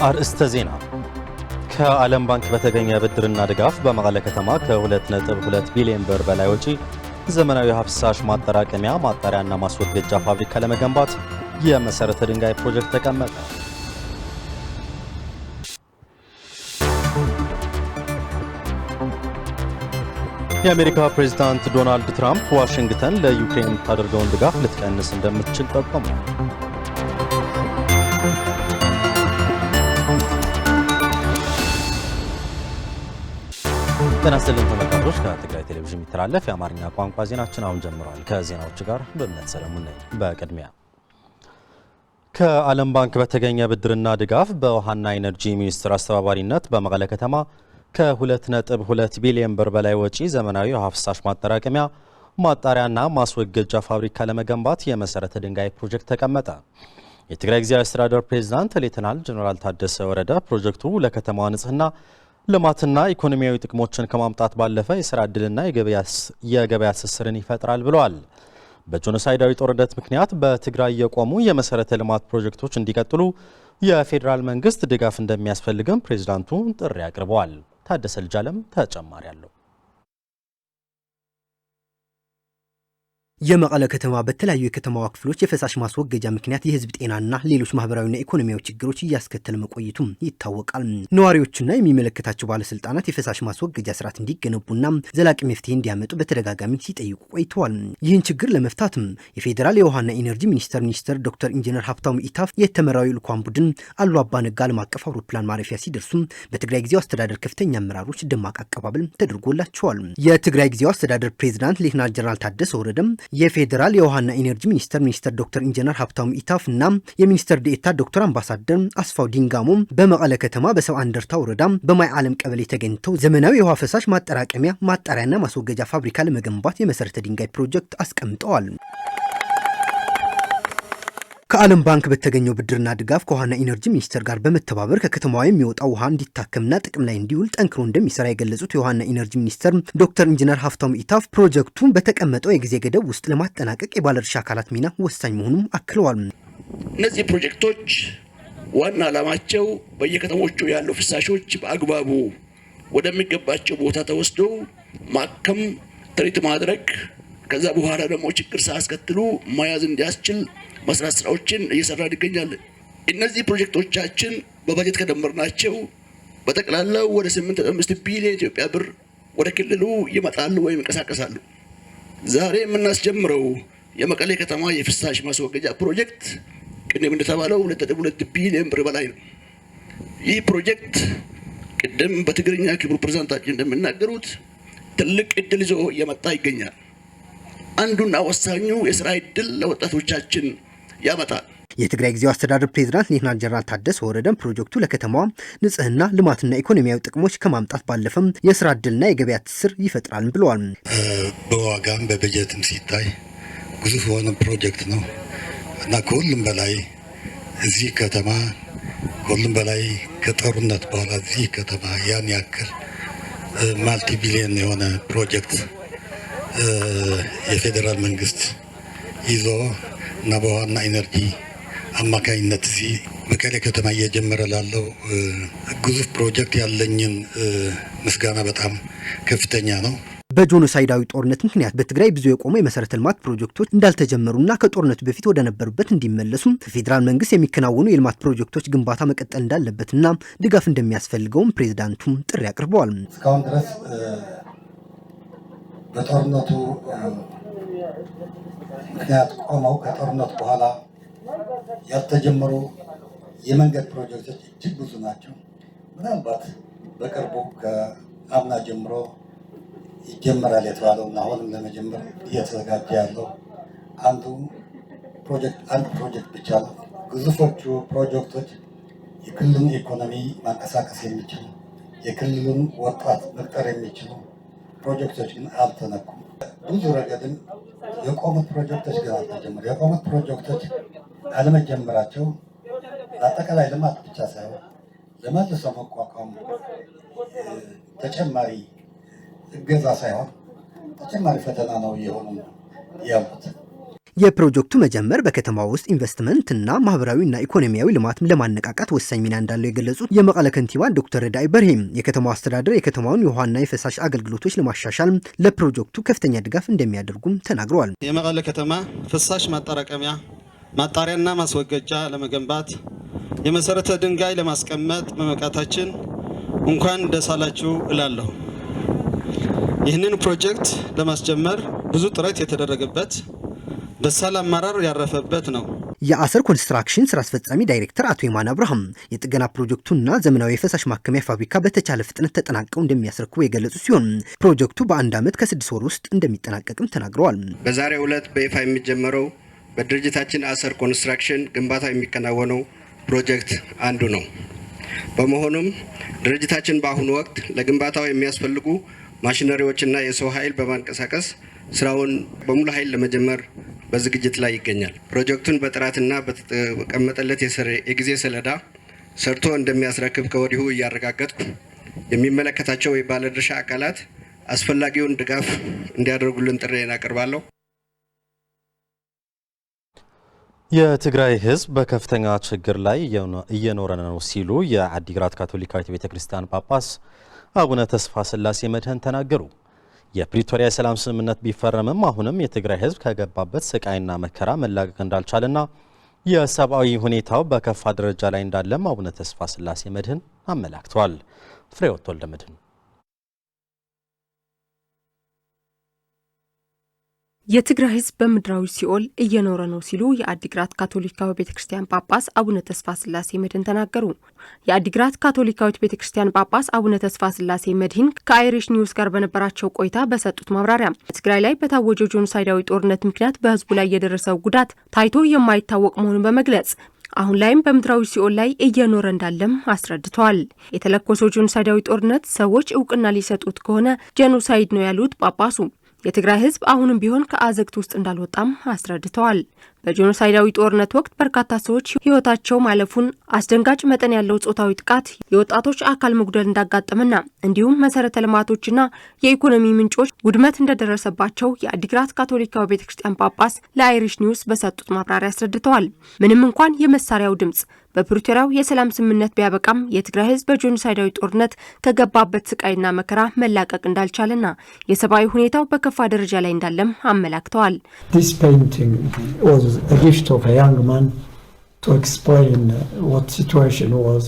አርእስተ ዜና ከዓለም ባንክ በተገኘ ብድርና ድጋፍ በመቀለ ከተማ ከ2.2 ቢሊዮን ብር በላይ ወጪ ዘመናዊ የውሃ ፍሳሽ ማጠራቀሚያ ማጣሪያና ማስወገጃ ፋብሪካ ለመገንባት የመሰረተ ድንጋይ ፕሮጀክት ተቀመጠ። የአሜሪካ ፕሬዝዳንት ዶናልድ ትራምፕ ዋሽንግተን ለዩክሬን የምታደርገውን ድጋፍ ልትቀንስ እንደምትችል ጠቆሙ። ጤና ይስጥልን ተመልካቾች፣ ከትግራይ ቴሌቪዥን የሚተላለፍ የአማርኛ ቋንቋ ዜናችን አሁን ጀምሯል። ከዜናዎቹ ጋር በእምነት ሰለሞን ነኝ። በቅድሚያ ከዓለም ባንክ በተገኘ ብድርና ድጋፍ በውሃና ኢነርጂ ሚኒስቴር አስተባባሪነት በመቀለ ከተማ ከ2.2 ቢሊዮን ብር በላይ ወጪ ዘመናዊ የውሃ ፍሳሽ ማጠራቀሚያ ማጣሪያና ማስወገጃ ፋብሪካ ለመገንባት የመሰረተ ድንጋይ ፕሮጀክት ተቀመጠ። የትግራይ ጊዜያዊ አስተዳደር ፕሬዝዳንት ሌተናል ጀነራል ታደሰ ወረደ ፕሮጀክቱ ለከተማዋ ንጽህና ልማትና ኢኮኖሚያዊ ጥቅሞችን ከማምጣት ባለፈ የሥራ ዕድልና የገበያ ትስስርን ይፈጥራል ብለዋል። በጄኖሳይዳዊ ጦርነት ምክንያት በትግራይ የቆሙ የመሰረተ ልማት ፕሮጀክቶች እንዲቀጥሉ የፌዴራል መንግስት ድጋፍ እንደሚያስፈልግም ፕሬዝዳንቱ ጥሪ አቅርበዋል። ታደሰ ልጃለም ተጨማሪ አለው። የመቀለ ከተማ በተለያዩ የከተማዋ ክፍሎች የፈሳሽ ማስወገጃ ምክንያት የህዝብ ጤናና ሌሎች ማህበራዊና ኢኮኖሚያዊ ችግሮች እያስከተለ መቆየቱ ይታወቃል። ነዋሪዎችና የሚመለከታቸው ባለስልጣናት የፈሳሽ ማስወገጃ ስርዓት እንዲገነቡና ዘላቂ መፍትሄ እንዲያመጡ በተደጋጋሚ ሲጠይቁ ቆይተዋል። ይህን ችግር ለመፍታትም የፌዴራል የውሃና ኢነርጂ ሚኒስቴር ዶክተር ኢንጂነር ሀብታሙ ኢታፍ የተመራው ልዑካን ቡድን አሉ አባነጋ ዓለም አቀፍ አውሮፕላን ማረፊያ ሲደርሱ በትግራይ ጊዜያዊ አስተዳደር ከፍተኛ አመራሮች ደማቅ አቀባበል ተደርጎላቸዋል። የትግራይ ጊዜያዊ አስተዳደር ፕሬዝዳንት ሌተናል ጀነራል ታደሰ ወረደም የፌዴራል የውሃና ኢነርጂ ሚኒስቴር ዶክተር ኢንጂነር ሀብታሙ ኢታፍ እና የሚኒስትር ዴኤታ ዶክተር አምባሳደር አስፋው ዲንጋሞ በመቀለ ከተማ በሰብአ እንደርታ ወረዳ በማይ ዓለም ቀበሌ ተገኝተው ዘመናዊ የውሃ ፈሳሽ ማጠራቀሚያ ማጣሪያና ማስወገጃ ፋብሪካ ለመገንባት የመሰረተ ድንጋይ ፕሮጀክት አስቀምጠዋል። ከዓለም ባንክ በተገኘው ብድርና ድጋፍ ከውሃና ኢነርጂ ሚኒስቴር ጋር በመተባበር ከከተማዋ የሚወጣው ውሃ እንዲታከምና ጥቅም ላይ እንዲውል ጠንክሮ እንደሚሰራ የገለጹት የውሃና ኢነርጂ ሚኒስቴር ዶክተር ኢንጂነር ሀብታሙ ኢታፍ ፕሮጀክቱን በተቀመጠው የጊዜ ገደብ ውስጥ ለማጠናቀቅ የባለድርሻ አካላት ሚና ወሳኝ መሆኑን አክለዋል። እነዚህ ፕሮጀክቶች ዋና ዓላማቸው በየከተሞቹ ያሉ ፍሳሾች በአግባቡ ወደሚገባቸው ቦታ ተወስደው ማከም፣ ትሪት ማድረግ ከዛ በኋላ ደግሞ ችግር ሳያስከትሉ መያዝ እንዲያስችል መስራት ስራዎችን እየሰራን ይገኛለን። እነዚህ ፕሮጀክቶቻችን በበጀት ከደመርናቸው በጠቅላላው ወደ 8.5 ቢሊዮን ኢትዮጵያ ብር ወደ ክልሉ ይመጣሉ ወይም ይንቀሳቀሳሉ። ዛሬ የምናስጀምረው የመቀሌ ከተማ የፍሳሽ ማስወገጃ ፕሮጀክት ቅድም እንደተባለው 2.2 ቢሊዮን ብር በላይ ነው። ይህ ፕሮጀክት ቅድም በትግርኛ ክቡር ፕሬዝዳንታችን እንደሚናገሩት ትልቅ እድል ይዞ እየመጣ ይገኛል። አንዱና ወሳኙ የሥራ እድል ለወጣቶቻችን ያመጣል። የትግራይ ጊዜያዊ አስተዳደር ፕሬዝዳንት ሌተናል ጀነራል ታደሰ ወረደ ፕሮጀክቱ ለከተማዋ ንጽህና ልማትና ኢኮኖሚያዊ ጥቅሞች ከማምጣት ባለፈም የሥራ ዕድልና የገበያ ትስስር ይፈጥራል ብለዋል። በዋጋም በበጀትም ሲታይ ግዙፍ የሆነ ፕሮጀክት ነው እና ከሁሉም በላይ እዚህ ከተማ ከሁሉም በላይ ከጦርነት በኋላ እዚህ ከተማ ያን ያክል ማልቲ ቢሊዮን የሆነ ፕሮጀክት የፌዴራል መንግስት ይዞ እና በውሃና ኢነርጂ አማካኝነት እዚህ መቀሌ ከተማ እየጀመረ ላለው ግዙፍ ፕሮጀክት ያለኝን ምስጋና በጣም ከፍተኛ ነው። በጄኖሳይዳዊ ጦርነት ምክንያት በትግራይ ብዙ የቆሙ የመሰረተ ልማት ፕሮጀክቶች እንዳልተጀመሩና ከጦርነቱ በፊት ወደ ነበሩበት እንዲመለሱ በፌዴራል መንግስት የሚከናወኑ የልማት ፕሮጀክቶች ግንባታ መቀጠል እንዳለበትና ድጋፍ እንደሚያስፈልገውም ፕሬዝዳንቱ ጥሪ አቅርበዋል። እስካሁን ድረስ በጦርነቱ ምክንያት ቆመው ከጦርነቱ በኋላ ያልተጀመሩ የመንገድ ፕሮጀክቶች እጅግ ብዙ ናቸው። ምናልባት በቅርቡ ከአምና ጀምሮ ይጀመራል የተባለውና አሁንም ለመጀመር እየተዘጋጀ ያለው አንድ ፕሮጀክት ብቻ ነው። ግዙፎቹ ፕሮጀክቶች የክልሉን ኢኮኖሚ ማንቀሳቀስ የሚችሉ የክልሉን ወጣት መቅጠር የሚችሉ ፕሮጀክቶች ግን አልተነኩም። ብዙ ረገድም የቆሙት ፕሮጀክቶች ግን አልተጀመሩ። የቆሙት ፕሮጀክቶች አለመጀመራቸው ለአጠቃላይ ልማት ብቻ ሳይሆን ለመልሶ መቋቋም ተጨማሪ እገዛ ሳይሆን ተጨማሪ ፈተና ነው እየሆኑ ያሉት። የፕሮጀክቱ መጀመር በከተማው ውስጥ ኢንቨስትመንትና ማህበራዊና ኢኮኖሚያዊ ልማት ለማነቃቃት ወሳኝ ሚና እንዳለው የገለጹት የመቀለ ከንቲባ ዶክተር ረዳኢ በርሄ የከተማው አስተዳደር የከተማውን የውሃና የፍሳሽ አገልግሎቶች ለማሻሻል ለፕሮጀክቱ ከፍተኛ ድጋፍ እንደሚያደርጉም ተናግረዋል። የመቀለ ከተማ ፍሳሽ ማጠራቀሚያ ማጣሪያና ማስወገጃ ለመገንባት የመሰረተ ድንጋይ ለማስቀመጥ በመብቃታችን እንኳን ደስ አላችሁ እላለሁ። ይህንን ፕሮጀክት ለማስጀመር ብዙ ጥረት የተደረገበት በሳል አመራር ያረፈበት ነው። የአሰር ኮንስትራክሽን ስራ አስፈጻሚ ዳይሬክተር አቶ የማነ አብርሃም የጥገና ፕሮጀክቱና ዘመናዊ የፈሳሽ ማከሚያ ፋብሪካ በተቻለ ፍጥነት ተጠናቀው እንደሚያስረክቡ የገለጹ ሲሆን ፕሮጀክቱ በአንድ ዓመት ከ6 ወር ውስጥ እንደሚጠናቀቅም ተናግረዋል። በዛሬው ዕለት በይፋ የሚጀመረው በድርጅታችን አሰር ኮንስትራክሽን ግንባታ የሚከናወነው ፕሮጀክት አንዱ ነው። በመሆኑም ድርጅታችን በአሁኑ ወቅት ለግንባታው የሚያስፈልጉ ማሽነሪዎችና የሰው ኃይል በማንቀሳቀስ ስራውን በሙሉ ኃይል ለመጀመር በዝግጅት ላይ ይገኛል። ፕሮጀክቱን በጥራትና በተቀመጠለት የጊዜ ሰሌዳ ሰርቶ እንደሚያስረክብ ከወዲሁ እያረጋገጥኩ የሚመለከታቸው የባለድርሻ አካላት አስፈላጊውን ድጋፍ እንዲያደርጉልን ጥሪዬን አቀርባለሁ። የትግራይ ሕዝብ በከፍተኛ ችግር ላይ እየኖረ ነው ሲሉ የአዲግራት ካቶሊካዊት ቤተክርስቲያን ጳጳስ አቡነ ተስፋ ስላሴ መድህን ተናገሩ። የፕሪቶሪያ የሰላም ስምምነት ቢፈረምም አሁንም የትግራይ ሕዝብ ከገባበት ስቃይና መከራ መላቀቅ እንዳልቻለና የሰብአዊ ሁኔታው በከፋ ደረጃ ላይ እንዳለም አቡነ ተስፋ ስላሴ መድህን አመላክተዋል። ፍሬወት ወልደ መድህን የትግራይ ሕዝብ በምድራዊ ሲኦል እየኖረ ነው ሲሉ የአዲግራት ካቶሊካዊ ቤተክርስቲያን ጳጳስ አቡነ ተስፋ ስላሴ መድህን ተናገሩ። የአዲግራት ካቶሊካዊት ቤተክርስቲያን ጳጳስ አቡነ ተስፋ ስላሴ መድህን ከአይሪሽ ኒውስ ጋር በነበራቸው ቆይታ በሰጡት ማብራሪያ በትግራይ ላይ በታወጀው ጄኖሳይዳዊ ጦርነት ምክንያት በህዝቡ ላይ የደረሰው ጉዳት ታይቶ የማይታወቅ መሆኑን በመግለጽ አሁን ላይም በምድራዊ ሲኦል ላይ እየኖረ እንዳለም አስረድተዋል። የተለኮሰው ጄኖሳይዳዊ ጦርነት ሰዎች እውቅና ሊሰጡት ከሆነ ጄኖሳይድ ነው ያሉት ጳጳሱ የትግራይ ህዝብ አሁንም ቢሆን ከአዘቅት ውስጥ እንዳልወጣም አስረድተዋል። በጄኖሳይዳዊ ጦርነት ወቅት በርካታ ሰዎች ህይወታቸው ማለፉን፣ አስደንጋጭ መጠን ያለው ጾታዊ ጥቃት፣ የወጣቶች አካል መጉደል እንዳጋጠመና እንዲሁም መሰረተ ልማቶችና የኢኮኖሚ ምንጮች ውድመት እንደደረሰባቸው የአዲግራት ካቶሊካዊ ቤተክርስቲያን ጳጳስ ለአይሪሽ ኒውስ በሰጡት ማብራሪያ አስረድተዋል። ምንም እንኳን የመሳሪያው ድምጽ በፕሪቶሪያው የሰላም ስምምነት ቢያበቃም የትግራይ ህዝብ በጄኖሳይዳዊ ጦርነት ከገባበት ስቃይና መከራ መላቀቅ እንዳልቻለና የሰብአዊ ሁኔታው በከፋ ደረጃ ላይ እንዳለም አመላክተዋል። This painting was a gift of a young man to explain what situation was.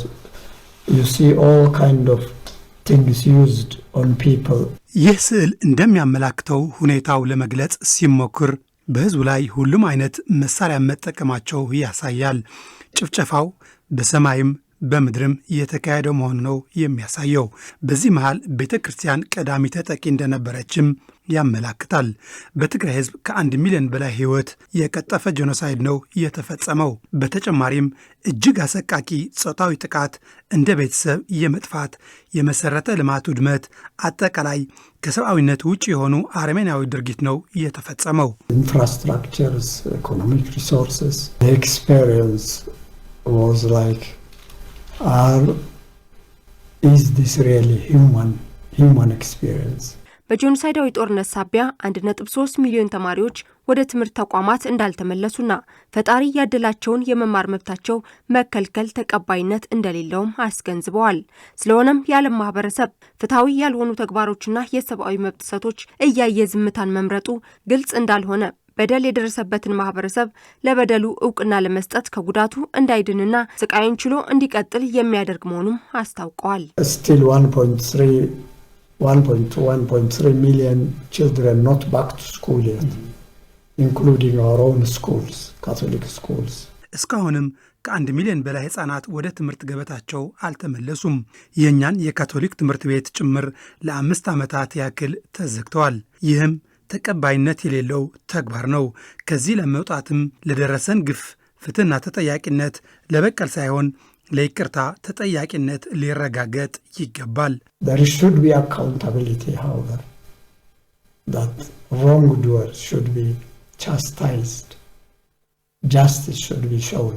You see all kind of things used on people. ይህ ስዕል እንደሚያመላክተው ሁኔታው ለመግለጽ ሲሞክር በህዝቡ ላይ ሁሉም አይነት መሳሪያ መጠቀማቸው ያሳያል። ጭፍጨፋው በሰማይም በምድርም እየተካሄደው መሆኑ ነው የሚያሳየው። በዚህ መሃል ቤተ ክርስቲያን ቀዳሚ ተጠቂ እንደነበረችም ያመላክታል። በትግራይ ህዝብ ከ1 ሚሊዮን በላይ ህይወት የቀጠፈ ጄኖሳይድ ነው የተፈጸመው። በተጨማሪም እጅግ አሰቃቂ ጾታዊ ጥቃት፣ እንደ ቤተሰብ የመጥፋት፣ የመሰረተ ልማት ውድመት፣ አጠቃላይ ከሰብአዊነት ውጭ የሆኑ አረመኔያዊ ድርጊት ነው የተፈጸመው። Infrastructures, economic resources, the experience was like, is this really human experience? በጄኖሳይዳዊ ጦርነት ሳቢያ 1.3 ሚሊዮን ተማሪዎች ወደ ትምህርት ተቋማት እንዳልተመለሱና ፈጣሪ ያደላቸውን የመማር መብታቸው መከልከል ተቀባይነት እንደሌለውም አስገንዝበዋል። ስለሆነም የዓለም ማህበረሰብ ፍትሐዊ ያልሆኑ ተግባሮችና የሰብአዊ መብት ጥሰቶች እያየ ዝምታን መምረጡ ግልጽ እንዳልሆነ በደል የደረሰበትን ማህበረሰብ ለበደሉ እውቅና ለመስጠት ከጉዳቱ እንዳይድንና ስቃይን ችሎ እንዲቀጥል የሚያደርግ መሆኑም አስታውቀዋል። Still 1.3 million children not back to school yet, including our own schools, Catholic schools. እስካሁንም ከ1 ሚሊዮን በላይ ህፃናት ወደ ትምህርት ገበታቸው አልተመለሱም። የእኛን የካቶሊክ ትምህርት ቤት ጭምር ለ5 ዓመታት ያክል ተዘግተዋል። ይህም ተቀባይነት የሌለው ተግባር ነው። ከዚህ ለመውጣትም ለደረሰን ግፍ ፍትህና ተጠያቂነት ለበቀል ሳይሆን ለይቅርታ ተጠያቂነት ሊረጋገጥ ይገባል። There should be accountability, however, that wrongdoers should be chastised. Justice should be shown.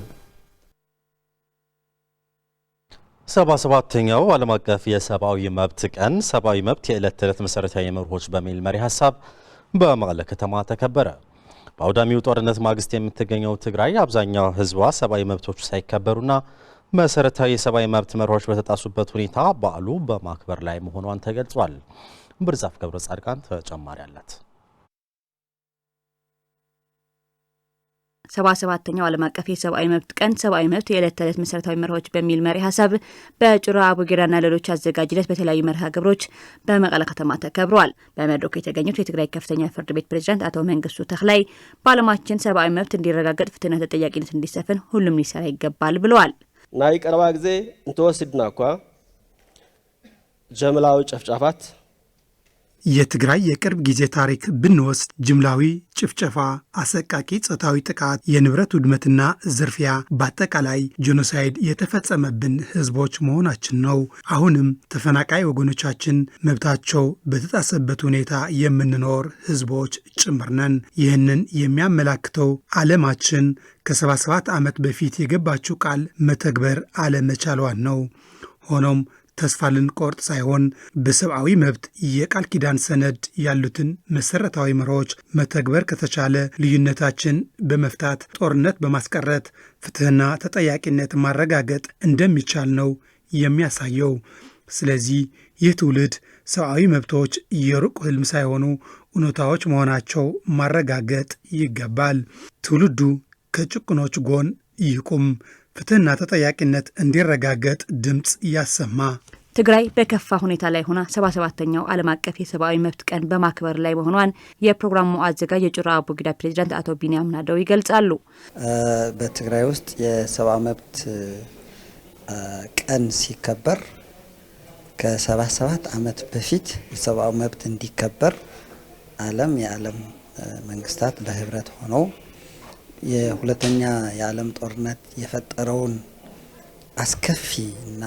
77ኛው ዓለም አቀፍ የሰብአዊ መብት ቀን ሰብአዊ መብት የዕለት ተዕለት መሰረታዊ መርሆች በሚል መሪ ሐሳብ በመቀለ ከተማ ተከበረ። በአውዳሚው ጦርነት ማግስት የምትገኘው ትግራይ አብዛኛው ህዝቧ ሰብአዊ መብቶች ሳይከበሩና መሰረታዊ የሰብአዊ መብት መርሆች በተጣሱበት ሁኔታ በዓሉ በማክበር ላይ መሆኗን ተገልጿል። ብርዛፍ ገብረ ጻድቃን ተጨማሪ አላት። 77ኛው ዓለም አቀፍ የሰብአዊ መብት ቀን ሰብአዊ መብት የዕለት ተዕለት መሰረታዊ መርሆች በሚል መሪ ሀሳብ በጩራ አቡጊራና ሌሎች አዘጋጅነት በተለያዩ መርሃ ግብሮች በመቀለ ከተማ ተከብሯል። በመድረኩ የተገኙት የትግራይ ከፍተኛ ፍርድ ቤት ፕሬዝዳንት አቶ መንግስቱ ተክላይ በዓለማችን ሰብአዊ መብት እንዲረጋገጥ ፍትህና ተጠያቂነት እንዲሰፍን ሁሉም ሊሰራ ይገባል ብለዋል። ናይ ቀረባ ጊዜ እንተወስድና እኳ ጀምላዊ ጨፍጫፋት የትግራይ የቅርብ ጊዜ ታሪክ ብንወስድ ጅምላዊ ጭፍጨፋ፣ አሰቃቂ ጾታዊ ጥቃት፣ የንብረት ውድመትና ዝርፊያ በአጠቃላይ ጄኖሳይድ የተፈጸመብን ህዝቦች መሆናችን ነው። አሁንም ተፈናቃይ ወገኖቻችን መብታቸው በተጣሰበት ሁኔታ የምንኖር ህዝቦች ጭምር ነን። ይህንን የሚያመላክተው ዓለማችን ከ77 ዓመት በፊት የገባችው ቃል መተግበር አለመቻሏን ነው። ሆኖም ተስፋ ልንቆርጥ ሳይሆን በሰብአዊ መብት የቃል ኪዳን ሰነድ ያሉትን መሰረታዊ መርሆች መተግበር ከተቻለ ልዩነታችን በመፍታት ጦርነት በማስቀረት ፍትህና ተጠያቂነት ማረጋገጥ እንደሚቻል ነው የሚያሳየው። ስለዚህ ይህ ትውልድ ሰብአዊ መብቶች የሩቅ ህልም ሳይሆኑ እውነታዎች መሆናቸው ማረጋገጥ ይገባል። ትውልዱ ከጭቁኖች ጎን ይቁም፣ ፍትህና ተጠያቂነት እንዲረጋገጥ ድምፅ ያሰማ። ትግራይ በከፋ ሁኔታ ላይ ሆና 77ኛው ዓለም አቀፍ የሰብአዊ መብት ቀን በማክበር ላይ መሆኗን የፕሮግራሙ አዘጋጅ የጩራ አቡጊዳ ፕሬዝዳንት አቶ ቢንያም ናደው ይገልጻሉ። በትግራይ ውስጥ የሰብአዊ መብት ቀን ሲከበር ከ77 ዓመት በፊት የሰብአዊ መብት እንዲከበር የዓለም መንግስታት በህብረት ሆነው የሁለተኛ የዓለም ጦርነት የፈጠረውን አስከፊ እና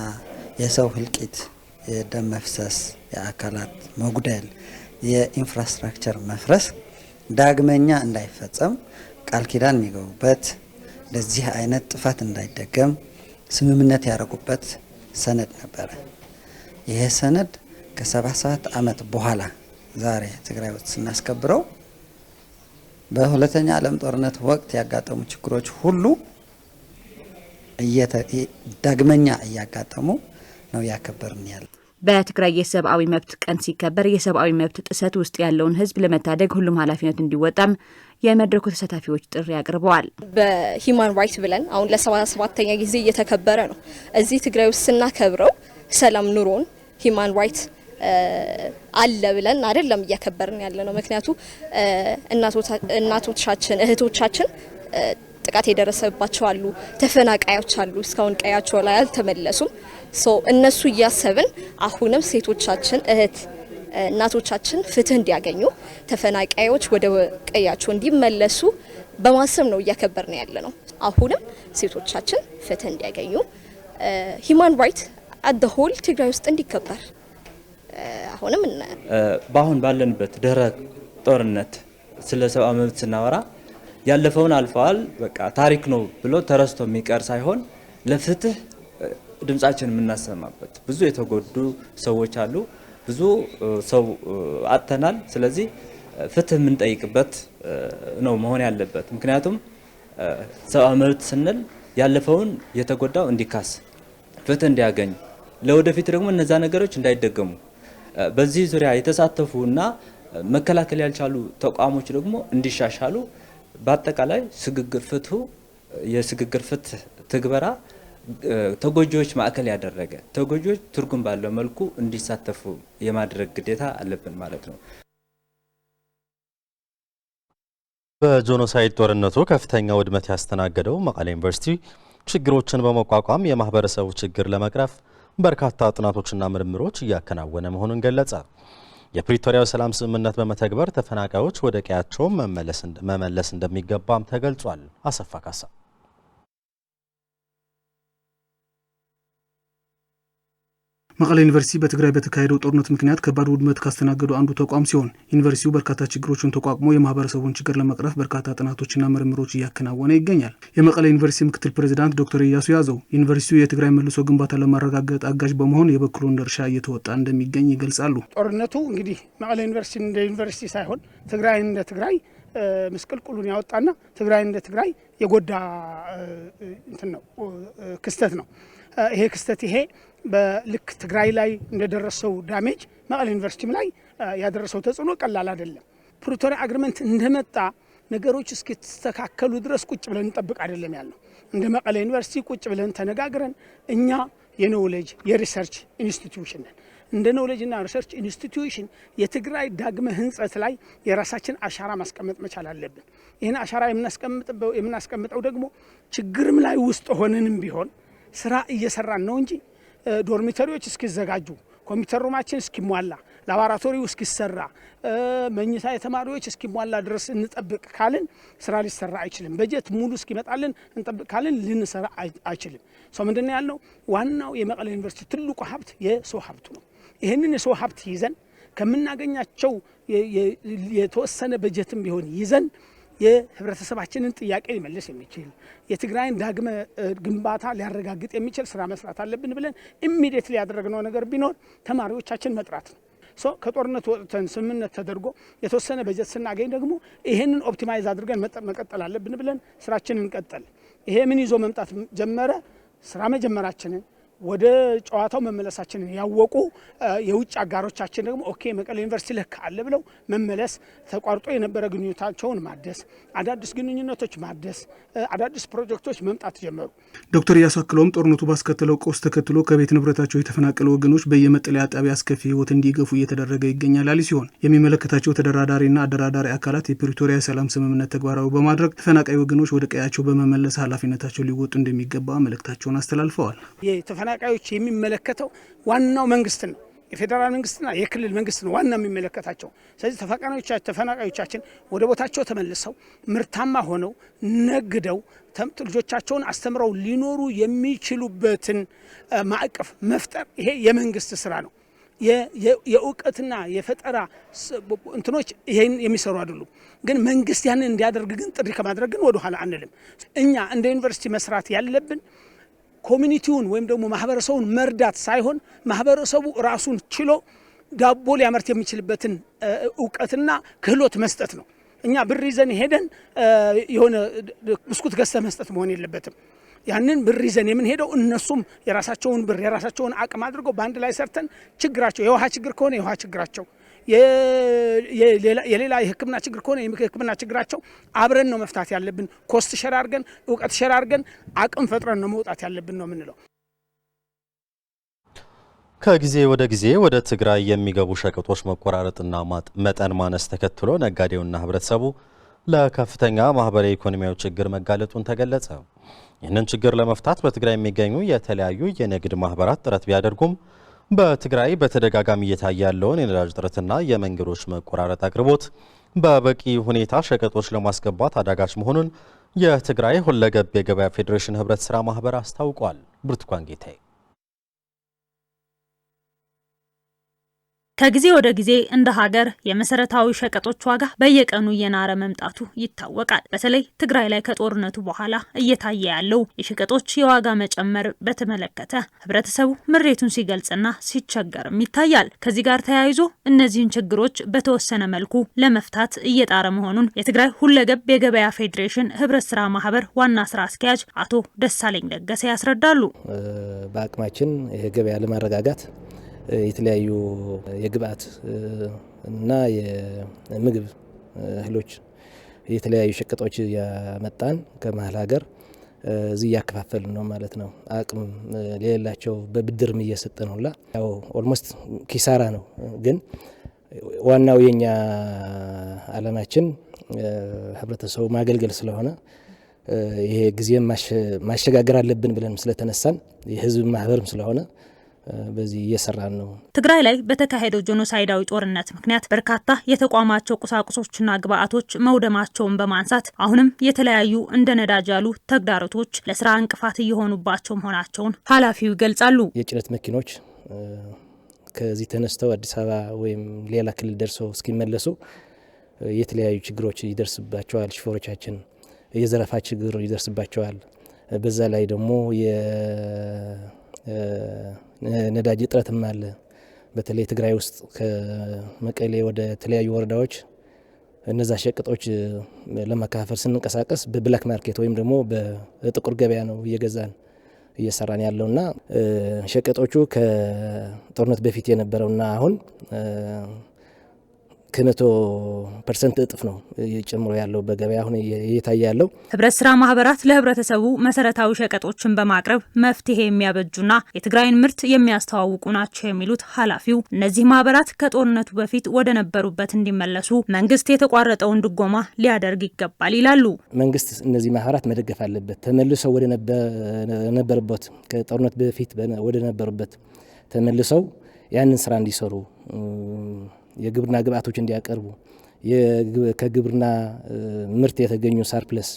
የሰው ህልቂት፣ የደም መፍሰስ፣ የአካላት መጉደል፣ የኢንፍራስትራክቸር መፍረስ ዳግመኛ እንዳይፈጸም ቃል ኪዳን የሚገቡበት ለዚህ አይነት ጥፋት እንዳይደገም ስምምነት ያደረጉበት ሰነድ ነበረ። ይሄ ሰነድ ከ77 ዓመት በኋላ ዛሬ ትግራይ ውስጥ ስናስከብረው በሁለተኛ ዓለም ጦርነት ወቅት ያጋጠሙ ችግሮች ሁሉ ዳግመኛ እያጋጠሙ ነው ያከበርን ያለ። በትግራይ የሰብአዊ መብት ቀን ሲከበር የሰብአዊ መብት ጥሰት ውስጥ ያለውን ህዝብ ለመታደግ ሁሉም ኃላፊነት እንዲወጣም የመድረኩ ተሳታፊዎች ጥሪ አቅርበዋል። በሂማን ራይት ብለን አሁን ለ77ኛ ጊዜ እየተከበረ ነው። እዚህ ትግራይ ውስጥ ስናከብረው ሰላም ኑሮን ሂማን ራይት አለ ብለን አይደለም እያከበርን ያለ ነው። ምክንያቱ እናቶቻችን እህቶቻችን ጥቃት የደረሰባቸው አሉ፣ ተፈናቃዮች አሉ፣ እስካሁን ቀያቸው ላይ አልተመለሱም። እነሱ እያሰብን አሁንም ሴቶቻችን እናቶቻችን ፍትህ እንዲያገኙ ተፈናቃዮች ወደ ቀያቸው እንዲመለሱ በማሰብ ነው እያከበርን ያለ ነው። አሁንም ሴቶቻችን ፍትህ እንዲያገኙ ሂማን ራይት አት ዘ ሆል ትግራይ ውስጥ እንዲከበር አሁንም በአሁን ባለንበት ድህረ ጦርነት ስለ ሰብአዊ መብት ስናወራ ያለፈውን አልፈዋል በቃ ታሪክ ነው ብሎ ተረስቶ የሚቀር ሳይሆን ለፍትህ ድምጻችን የምናሰማበት ብዙ የተጎዱ ሰዎች አሉ፣ ብዙ ሰው አጥተናል። ስለዚህ ፍትህ የምንጠይቅበት ነው መሆን ያለበት። ምክንያቱም ሰብአዊ መብት ስንል ያለፈውን የተጎዳው እንዲካስ ፍትህ እንዲያገኝ ለወደፊት ደግሞ እነዛ ነገሮች እንዳይደገሙ በዚህ ዙሪያ የተሳተፉና መከላከል ያልቻሉ ተቋሞች ደግሞ እንዲሻሻሉ በአጠቃላይ የሽግግር ፍትህ ትግበራ ተጎጂዎች ማዕከል ያደረገ ተጎጂዎች ትርጉም ባለው መልኩ እንዲሳተፉ የማድረግ ግዴታ አለብን ማለት ነው። በጄኖሳይድ ጦርነቱ ከፍተኛ ውድመት ያስተናገደው መቀሌ ዩኒቨርሲቲ ችግሮችን በመቋቋም የማህበረሰቡ ችግር ለመቅረፍ በርካታ ጥናቶችና ምርምሮች እያከናወነ መሆኑን ገለጸ። የፕሪቶሪያው ሰላም ስምምነት በመተግበር ተፈናቃዮች ወደ ቀያቸው መመለስ እንደሚገባም ተገልጿል። አሰፋ ካሳ መቀሌ ዩኒቨርሲቲ በትግራይ በተካሄደው ጦርነት ምክንያት ከባድ ውድመት ካስተናገዱ አንዱ ተቋም ሲሆን ዩኒቨርሲቲው በርካታ ችግሮችን ተቋቁሞ የማህበረሰቡን ችግር ለመቅረፍ በርካታ ጥናቶችና ምርምሮች እያከናወነ ይገኛል። የመቀሌ ዩኒቨርሲቲ ምክትል ፕሬዝዳንት ዶክተር ኢያሱ ያዘው ዩኒቨርሲቲው የትግራይ መልሶ ግንባታ ለማረጋገጥ አጋዥ በመሆን የበኩሉን ድርሻ እየተወጣ እንደሚገኝ ይገልጻሉ። ጦርነቱ እንግዲህ መቀሌ ዩኒቨርሲቲ እንደ ዩኒቨርሲቲ ሳይሆን ትግራይ እንደ ትግራይ ምስቅልቅሉን ያወጣና ትግራይ እንደ ትግራይ የጎዳ እንትን ነው ክስተት ነው። ይሄ ክስተት ይሄ በልክ ትግራይ ላይ እንደደረሰው ዳሜጅ መቀሌ ዩኒቨርሲቲም ላይ ያደረሰው ተጽዕኖ ቀላል አይደለም። ፕሪቶሪያ አግሪመንት እንደመጣ ነገሮች እስኪተካከሉ ድረስ ቁጭ ብለን እንጠብቅ አይደለም ያልነው። እንደ መቀሌ ዩኒቨርሲቲ ቁጭ ብለን ተነጋግረን እኛ የኖሌጅ የሪሰርች ኢንስቲትዩሽን ነን። እንደ ኖሌጅ እና ሪሰርች ኢንስቲትዩሽን የትግራይ ዳግመ ህንጸት ላይ የራሳችን አሻራ ማስቀመጥ መቻል አለብን። ይህን አሻራ የምናስቀምጠው ደግሞ ችግርም ላይ ውስጥ ሆነንም ቢሆን ስራ እየሰራን ነው እንጂ ዶርሚተሪዎች እስኪዘጋጁ፣ ኮምፒውተር ሩማችን እስኪሟላ፣ ላቦራቶሪው እስኪሰራ፣ መኝታ የተማሪዎች እስኪሟላ ድረስ እንጠብቅ ካልን ስራ ሊሰራ አይችልም። በጀት ሙሉ እስኪመጣልን እንጠብቅ ካልን ልንሰራ አይችልም። ሰው ምንድነው ያልነው? ዋናው የመቀሌ ዩኒቨርሲቲ ትልቁ ሀብት የሰው ሀብቱ ነው። ይህንን የሰው ሀብት ይዘን ከምናገኛቸው የተወሰነ በጀትም ቢሆን ይዘን የህብረተሰባችንን ጥያቄ ሊመልስ የሚችል የትግራይን ዳግመ ግንባታ ሊያረጋግጥ የሚችል ስራ መስራት አለብን ብለን ኢሚዲየትሊ ያደረግነው ነገር ቢኖር ተማሪዎቻችን መጥራት ነው። ከጦርነት ወጥተን ስምምነት ተደርጎ የተወሰነ በጀት ስናገኝ ደግሞ ይሄንን ኦፕቲማይዝ አድርገን መቀጠል አለብን ብለን ስራችንን እንቀጠል። ይሄ ምን ይዞ መምጣት ጀመረ? ስራ መጀመራችንን ወደ ጨዋታው መመለሳችንን ያወቁ የውጭ አጋሮቻችን ደግሞ ኦኬ መቀሌ ዩኒቨርሲቲ ለካ አለ ብለው መመለስ፣ ተቋርጦ የነበረ ግንኙነታቸውን ማደስ፣ አዳዲስ ግንኙነቶች ማደስ፣ አዳዲስ ፕሮጀክቶች መምጣት ጀመሩ። ዶክተር ኢያሱ አክለውም ጦርነቱ ባስከተለው ቀውስ ተከትሎ ከቤት ንብረታቸው የተፈናቀሉ ወገኖች በየመጠለያ ጣቢያ አስከፊ ህይወት እንዲገፉ እየተደረገ ይገኛል ያሉ ሲሆን የሚመለከታቸው ተደራዳሪና አደራዳሪ አካላት የፕሪቶሪያ ሰላም ስምምነት ተግባራዊ በማድረግ ተፈናቃይ ወገኖች ወደ ቀያቸው በመመለስ ኃላፊነታቸው ሊወጡ እንደሚገባ መልእክታቸውን አስተላልፈዋል። ተፈናቃዮች የሚመለከተው ዋናው መንግስት ነው። የፌዴራል መንግስትና የክልል መንግስት ነው ዋና የሚመለከታቸው። ስለዚህ ተፈናቃዮቻችን ወደ ቦታቸው ተመልሰው ምርታማ ሆነው ነግደው ልጆቻቸውን አስተምረው ሊኖሩ የሚችሉበትን ማዕቀፍ መፍጠር ይሄ የመንግስት ስራ ነው። የእውቀትና የፈጠራ እንትኖች ይሄን የሚሰሩ አይደሉም። ግን መንግስት ያንን እንዲያደርግ ግን ጥሪ ከማድረግ ግን ወደ ኋላ አንልም። እኛ እንደ ዩኒቨርሲቲ መስራት ያለብን ኮሚኒቲውን ወይም ደግሞ ማህበረሰቡን መርዳት ሳይሆን ማህበረሰቡ ራሱን ችሎ ዳቦ ሊያመርት የሚችልበትን እውቀትና ክህሎት መስጠት ነው። እኛ ብር ይዘን ሄደን የሆነ ብስኩት ገዝተን መስጠት መሆን የለበትም። ያንን ብር ይዘን የምንሄደው እነሱም የራሳቸውን ብር የራሳቸውን አቅም አድርገው በአንድ ላይ ሰርተን ችግራቸው የውሃ ችግር ከሆነ የውሃ ችግራቸው፣ የሌላ የሕክምና ችግር ከሆነ የሕክምና ችግራቸው አብረን ነው መፍታት ያለብን። ኮስት ሸር አድርገን እውቀት ሸር አድርገን አቅም ፈጥረን ነው መውጣት ያለብን ነው የምንለው። ከጊዜ ወደ ጊዜ ወደ ትግራይ የሚገቡ ሸቀጦች መቆራረጥና መጠን ማነስ ተከትሎ ነጋዴውና ህብረተሰቡ ለከፍተኛ ማህበራዊ ኢኮኖሚያዊ ችግር መጋለጡን ተገለጸ። ይህንን ችግር ለመፍታት በትግራይ የሚገኙ የተለያዩ የንግድ ማህበራት ጥረት ቢያደርጉም በትግራይ በተደጋጋሚ እየታየ ያለውን የነዳጅ እጥረትና የመንገዶች መቆራረጥ አቅርቦት በበቂ ሁኔታ ሸቀጦች ለማስገባት አዳጋች መሆኑን የትግራይ ሁለገብ የገበያ ፌዴሬሽን ህብረት ስራ ማህበር አስታውቋል። ብርቱካን ጌታዬ ከጊዜ ወደ ጊዜ እንደ ሀገር የመሰረታዊ ሸቀጦች ዋጋ በየቀኑ እየናረ መምጣቱ ይታወቃል። በተለይ ትግራይ ላይ ከጦርነቱ በኋላ እየታየ ያለው የሸቀጦች የዋጋ መጨመር በተመለከተ ህብረተሰቡ ምሬቱን ሲገልጽና ሲቸገርም ይታያል። ከዚህ ጋር ተያይዞ እነዚህን ችግሮች በተወሰነ መልኩ ለመፍታት እየጣረ መሆኑን የትግራይ ሁለገብ የገበያ ፌዴሬሽን ህብረት ስራ ማህበር ዋና ስራ አስኪያጅ አቶ ደሳለኝ ደገሰ ያስረዳሉ። በአቅማችን የገበያ ለማረጋጋት የተለያዩ የግብአት እና የምግብ እህሎች የተለያዩ ሸቀጦች ያመጣን ከመሀል ሀገር እዚህ ያከፋፈልን ነው ማለት ነው። አቅም ለሌላቸው በብድርም እየሰጠን ሁላ ያው ኦልሞስት ኪሳራ ነው። ግን ዋናው የኛ አላማችን ህብረተሰቡ ማገልገል ስለሆነ ይሄ ጊዜም ማሸጋገር አለብን ብለን ስለተነሳን የህዝብ ማህበርም ስለሆነ በዚህ እየሰራን ነው። ትግራይ ላይ በተካሄደው ጄኖሳይዳዊ ጦርነት ምክንያት በርካታ የተቋማቸው ቁሳቁሶችና ግብአቶች መውደማቸውን በማንሳት አሁንም የተለያዩ እንደ ነዳጅ ያሉ ተግዳሮቶች ለስራ እንቅፋት እየሆኑባቸው መሆናቸውን ኃላፊው ይገልጻሉ። የጭነት መኪኖች ከዚህ ተነስተው አዲስ አበባ ወይም ሌላ ክልል ደርሰው እስኪመለሱ የተለያዩ ችግሮች ይደርስባቸዋል። ሹፌሮቻችን የዘረፋ ችግር ይደርስባቸዋል። በዛ ላይ ደግሞ ነዳጅ እጥረትም አለ። በተለይ ትግራይ ውስጥ ከመቀሌ ወደ ተለያዩ ወረዳዎች እነዛ ሸቀጦች ለማከፋፈል ስንንቀሳቀስ በብላክ ማርኬት ወይም ደግሞ በጥቁር ገበያ ነው እየገዛን እየሰራን ያለውና ሸቀጦቹ ከጦርነት በፊት የነበረውና አሁን ከ100% እጥፍ ነው ጨምሮ ያለው በገበያ አሁን እየታየ ያለው። ህብረት ስራ ማህበራት ለህብረተሰቡ መሰረታዊ ሸቀጦችን በማቅረብ መፍትሄ የሚያበጁና የትግራይን ምርት የሚያስተዋውቁ ናቸው የሚሉት ኃላፊው እነዚህ ማህበራት ከጦርነቱ በፊት ወደ ነበሩበት እንዲመለሱ መንግስት የተቋረጠውን ድጎማ ሊያደርግ ይገባል ይላሉ። መንግስት እነዚህ ማህበራት መደገፍ አለበት። ተመልሰው ወደ ነበሩበት ከጦርነት በፊት ወደ ነበሩበት ተመልሰው ያንን ስራ እንዲሰሩ የግብርና ግብአቶች እንዲያቀርቡ ከግብርና ምርት የተገኙ ሰርፕለስ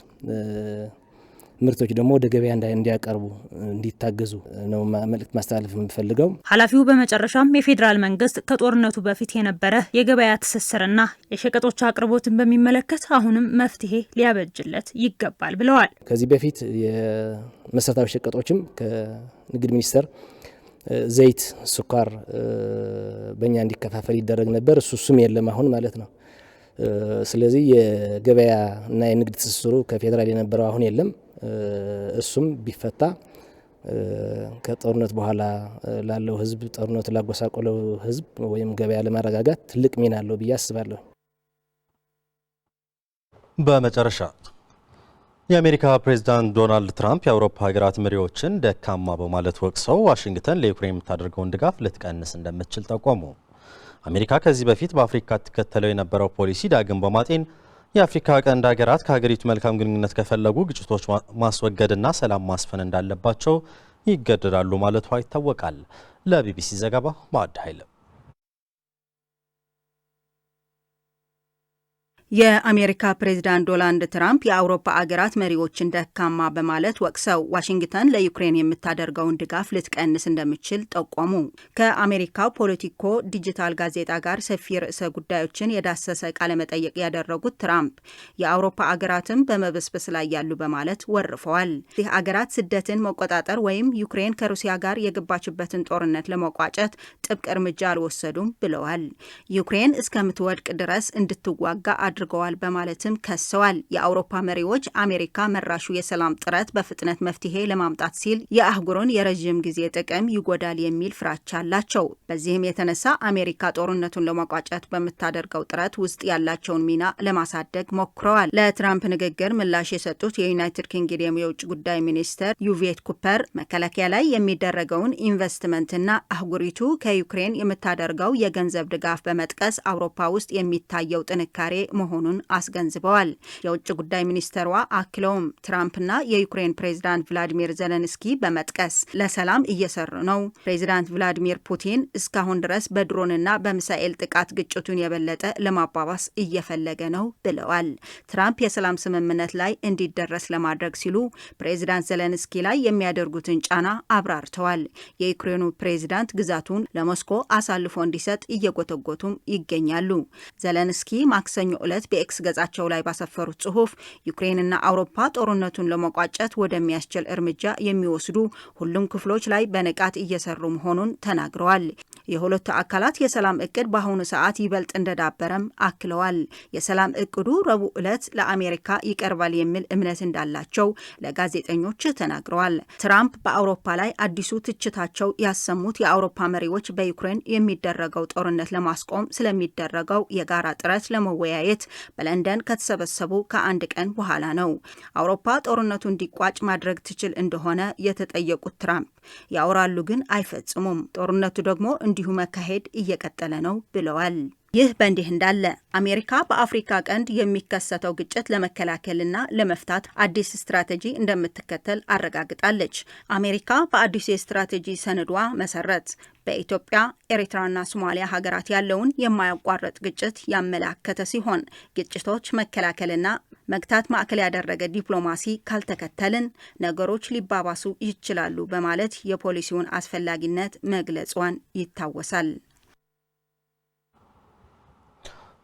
ምርቶች ደግሞ ወደ ገበያ እንዲያቀርቡ እንዲታገዙ ነው መልእክት ማስተላለፍ የምፈልገው። ኃላፊው በመጨረሻም የፌዴራል መንግስት ከጦርነቱ በፊት የነበረ የገበያ ትስስርና የሸቀጦች አቅርቦትን በሚመለከት አሁንም መፍትሄ ሊያበጅለት ይገባል ብለዋል። ከዚህ በፊት የመሰረታዊ ሸቀጦችም ከንግድ ሚኒስቴር ዘይት፣ ስኳር በእኛ እንዲከፋፈል ይደረግ ነበር። እሱም የለም አሁን ማለት ነው። ስለዚህ የገበያ እና የንግድ ትስስሩ ከፌዴራል የነበረው አሁን የለም። እሱም ቢፈታ ከጦርነት በኋላ ላለው ህዝብ ጦርነቱ ላጎሳቆለው ህዝብ ወይም ገበያ ለማረጋጋት ትልቅ ሚና አለው ብዬ አስባለሁ። በመጨረሻ የአሜሪካ ፕሬዝዳንት ዶናልድ ትራምፕ የአውሮፓ ሀገራት መሪዎችን ደካማ በማለት ወቅሰው ዋሽንግተን ለዩክሬን የምታደርገውን ድጋፍ ልትቀንስ እንደምትችል ጠቆሙ። አሜሪካ ከዚህ በፊት በአፍሪካ ትከተለው የነበረው ፖሊሲ ዳግም በማጤን የአፍሪካ ቀንድ ሀገራት ከሀገሪቱ መልካም ግንኙነት ከፈለጉ ግጭቶች ማስወገድና ሰላም ማስፈን እንዳለባቸው ይገደዳሉ ማለቷ ይታወቃል። ለቢቢሲ ዘገባ ማዕድ ኃይለ። የአሜሪካ ፕሬዝዳንት ዶናልድ ትራምፕ የአውሮፓ አገራት መሪዎችን ደካማ በማለት ወቅሰው ዋሽንግተን ለዩክሬን የምታደርገውን ድጋፍ ልትቀንስ እንደምትችል ጠቆሙ። ከአሜሪካው ፖለቲኮ ዲጂታል ጋዜጣ ጋር ሰፊ ርዕሰ ጉዳዮችን የዳሰሰ ቃለመጠይቅ ያደረጉት ትራምፕ የአውሮፓ አገራትም በመበስበስ ላይ ያሉ በማለት ወርፈዋል። ይህ አገራት ስደትን መቆጣጠር ወይም ዩክሬን ከሩሲያ ጋር የገባችበትን ጦርነት ለመቋጨት ጥብቅ እርምጃ አልወሰዱም ብለዋል። ዩክሬን እስከምትወድቅ ድረስ እንድትዋጋ አድርገዋል በማለትም ከሰዋል። የአውሮፓ መሪዎች አሜሪካ መራሹ የሰላም ጥረት በፍጥነት መፍትሄ ለማምጣት ሲል የአህጉሩን የረዥም ጊዜ ጥቅም ይጎዳል የሚል ፍራቻ አላቸው። በዚህም የተነሳ አሜሪካ ጦርነቱን ለማቋጨት በምታደርገው ጥረት ውስጥ ያላቸውን ሚና ለማሳደግ ሞክረዋል። ለትራምፕ ንግግር ምላሽ የሰጡት የዩናይትድ ኪንግደም የውጭ ጉዳይ ሚኒስትር ዩቬት ኩፐር መከላከያ ላይ የሚደረገውን ኢንቨስትመንትና አህጉሪቱ ከዩክሬን የምታደርገው የገንዘብ ድጋፍ በመጥቀስ አውሮፓ ውስጥ የሚታየው ጥንካሬ መሆኑን አስገንዝበዋል። የውጭ ጉዳይ ሚኒስተሯ አክለውም ትራምፕና የዩክሬን ፕሬዝዳንት ቭላዲሚር ዘለንስኪ በመጥቀስ ለሰላም እየሰሩ ነው፣ ፕሬዝዳንት ቭላዲሚር ፑቲን እስካሁን ድረስ በድሮንና በሚሳኤል ጥቃት ግጭቱን የበለጠ ለማባባስ እየፈለገ ነው ብለዋል። ትራምፕ የሰላም ስምምነት ላይ እንዲደረስ ለማድረግ ሲሉ ፕሬዝዳንት ዘለንስኪ ላይ የሚያደርጉትን ጫና አብራርተዋል። የዩክሬኑ ፕሬዝዳንት ግዛቱን ለሞስኮ አሳልፎ እንዲሰጥ እየጎተጎቱም ይገኛሉ። ዘለንስኪ ማክሰኞ ዕለት በኤክስ ገጻቸው ላይ ባሰፈሩት ጽሑፍ ዩክሬንና አውሮፓ ጦርነቱን ለመቋጨት ወደሚያስችል እርምጃ የሚወስዱ ሁሉም ክፍሎች ላይ በንቃት እየሰሩ መሆኑን ተናግረዋል። የሁለቱ አካላት የሰላም እቅድ በአሁኑ ሰዓት ይበልጥ እንደዳበረም አክለዋል። የሰላም እቅዱ ረቡዕ ዕለት ለአሜሪካ ይቀርባል የሚል እምነት እንዳላቸው ለጋዜጠኞች ተናግረዋል። ትራምፕ በአውሮፓ ላይ አዲሱ ትችታቸው ያሰሙት የአውሮፓ መሪዎች በዩክሬን የሚደረገው ጦርነት ለማስቆም ስለሚደረገው የጋራ ጥረት ለመወያየት በለንደን ከተሰበሰቡ ከአንድ ቀን በኋላ ነው። አውሮፓ ጦርነቱ እንዲቋጭ ማድረግ ትችል እንደሆነ የተጠየቁት ትራምፕ ያወራሉ ግን አይፈጽሙም፣ ጦርነቱ ደግሞ እንዲሁ መካሄድ እየቀጠለ ነው ብለዋል። ይህ በእንዲህ እንዳለ አሜሪካ በአፍሪካ ቀንድ የሚከሰተው ግጭት ለመከላከልና ለመፍታት አዲስ ስትራቴጂ እንደምትከተል አረጋግጣለች። አሜሪካ በአዲሱ የስትራቴጂ ሰነዷ መሰረት በኢትዮጵያ፣ ኤርትራና ሶማሊያ ሀገራት ያለውን የማያቋርጥ ግጭት ያመላከተ ሲሆን ግጭቶች መከላከልና መግታት ማዕከል ያደረገ ዲፕሎማሲ ካልተከተልን ነገሮች ሊባባሱ ይችላሉ በማለት የፖሊሲውን አስፈላጊነት መግለጿን ይታወሳል።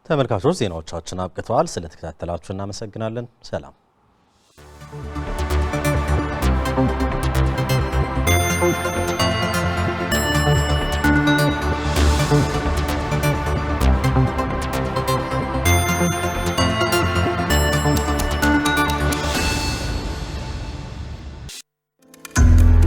ተመልካቾች ዜናዎቻችን አብቅተዋል። ስለተከታተላችሁ እናመሰግናለን። ሰላም።